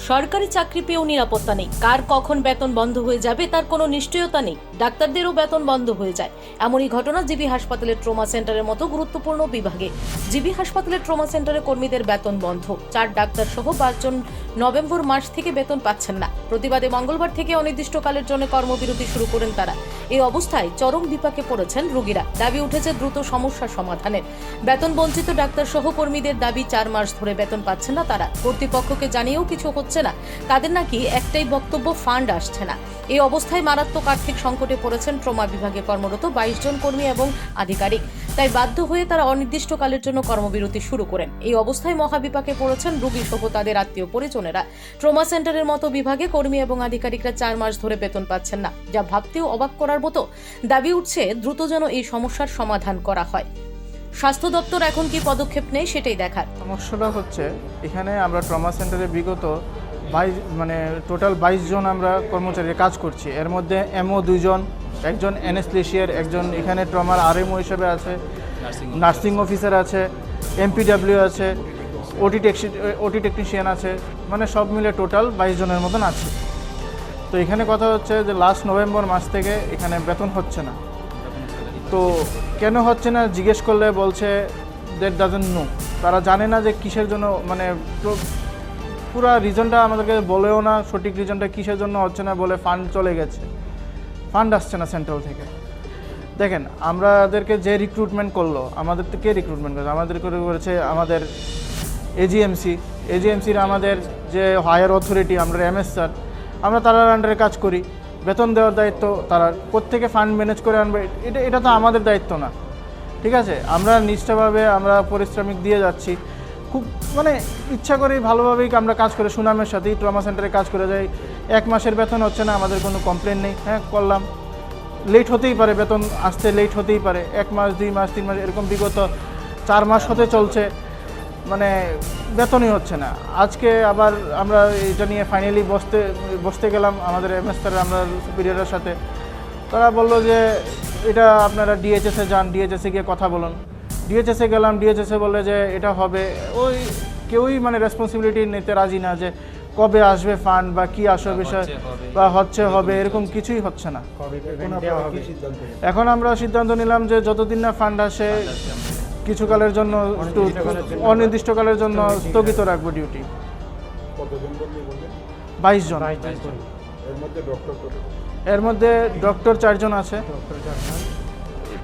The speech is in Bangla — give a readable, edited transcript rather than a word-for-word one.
সরকারি চাকরি পেয়েও নিরাপত্তা নেই, কার কখন বেতন বন্ধ হয়ে যাবে তার কোনো নিশ্চয়তা নেই। ডাক্তারদেরও বেতন বন্ধ হয়ে যায়। এমনই ঘটনা জিবি হাসপাতালের ট্রমা সেন্টারের মতো গুরুত্বপূর্ণ বিভাগে। জিবি হাসপাতালের ট্রমা সেন্টারে কর্মীদের বেতন বন্ধ। 4 ডাক্তার সহ 5 জন নভেম্বর মাস থেকে বেতন পাচ্ছেন না। প্রতিবাদে মঙ্গলবার থেকে অনির্দিষ্টকালের জন্য কর্মবিরতি শুরু করেন তারা। এই অবস্থায় চরম বিপাকে পড়েছেন রোগীরা। দাবি উঠেছে দ্রুত সমস্যা সমাধানের। বেতন বঞ্চিত ডাক্তার সহ কর্মীদের দাবি 4 মাস ধরে বেতন পাচ্ছেন না তারা। কর্তৃপক্ষকে জানিয়েও কিছু হচ্ছে না। তাদের নাকি একটাই বক্তব্য, ফান্ড আসছে না। এই অবস্থায় মারাত্মক আর্থিক সংকটে পড়েছেন ট্রমা বিভাগে কর্মরত 22 জন কর্মী এবং আধিকারিক। তাই বাধ্য হয়ে তারা অনির্দিষ্টকালের জন্য কর্মবিরতি শুরু করেন। এই অবস্থায় মহাবিপাকে পড়েছেন রোগী সহ তাদের আত্মীয় পরিজনেরা। ট্রমা সেন্টারের মতো বিভাগে কর্মী এবং আধিকারিকরা 4 মাস ধরে বেতন পাচ্ছেন না, যা ভাবতেও অবাক করার মতো। দাবি উঠছে দ্রুত যেন এই সমস্যার সমাধান করা হয়। স্বাস্থ্য দপ্তর এখন কি পদক্ষেপ নেয় সেটাই দেখার। সমস্যাটা হচ্ছে এখানে আমরা ট্রমা সেন্টারে বিগত 22 জন আমরা কর্মচারী কাজ করছি। এর মধ্যে এমও 2 জন, একজন অ্যানেস্থেশিয়ার, একজন এখানে ট্রমার আরএমও হিসেবে আছে, নার্সিং অফিসার আছে, এমপিডব্লিউ আছে, ওটি টেকনিশিয়ান আছে, মানে সব মিলে টোটাল 22 জনের মতন আছে। তো এখানে কথা হচ্ছে যে লাস্ট নভেম্বর মাস থেকে এখানে বেতন হচ্ছে না। তো কেন হচ্ছে না জিজ্ঞেস করলে বলছে দ্যাট ডাজন্ট নো, তারা জানে না যে কিসের জন্য, মানে পুরো রিজনটা আমাদেরকে বলেও না, সঠিক রিজনটা কিসের জন্য হচ্ছে না, বলে ফান্ড চলে গেছে, ফান্ড আসছে না সেন্ট্রাল থেকে। দেখেন, আমাদেরকে যে রিক্রুটমেন্ট করলো, আমাদের তো কে রিক্রুটমেন্ট করেছে? আমাদের করেছে আমাদের এজিএমসির আমাদের যে হায়ার অথরিটি, আমরা এমএস স্যার, আমরা তার আন্ডারে কাজ করি। বেতন দেওয়ার দায়িত্ব তারা, কোত্থেকে ফান্ড ম্যানেজ করে আনবে এটা তো আমাদের দায়িত্ব না। ঠিক আছে, আমরা নিষ্ঠাভাবে আমরা পারিশ্রমিক দিয়ে যাচ্ছি, খুব মানে ইচ্ছা করেই ভালোভাবেই আমরা কাজ করে সুনামের সাথেই ট্রমা সেন্টারে কাজ করে যাই। 1 মাসের বেতন হচ্ছে না, আমাদের কোনো কমপ্লেন নেই। হ্যাঁ, করলাম, লেট হতেই পারে, বেতন আসতে লেট হতেই পারে, 1 মাস 2 মাস 3 মাস এরকম বিগত 4 মাস হতে চলছে, মানে বেতনই হচ্ছে না। আজকে আবার আমরা এটা নিয়ে ফাইনালি বসতে গেলাম আমাদের এমএস স্যার, আমরা সুপিরিয়রের সাথে। তারা বললো যে এটা আপনারা ডিএইচএসে যান, ডিএইচএসে গিয়ে কথা বলুন। ডিএইচএসে গেলাম, ডিএইচএসে বললে যে এটা হবে, ওই কেউই মানে রেসপন্সিবিলিটি নিতে রাজি না যে কবে আসবে ফান্ড বা কি আসবে বিষয় বা হবে, এরকম কিছুই হচ্ছে না। এখন আমরা সিদ্ধান্ত নিলাম যে যতদিন না ফান্ড আসে কিছুকালের জন্য, একটু অনির্দিষ্টকালের জন্য স্থগিত রাখবো ডিউটি। 22 জন। এর মধ্যে ডক্টর 4 জন আছে।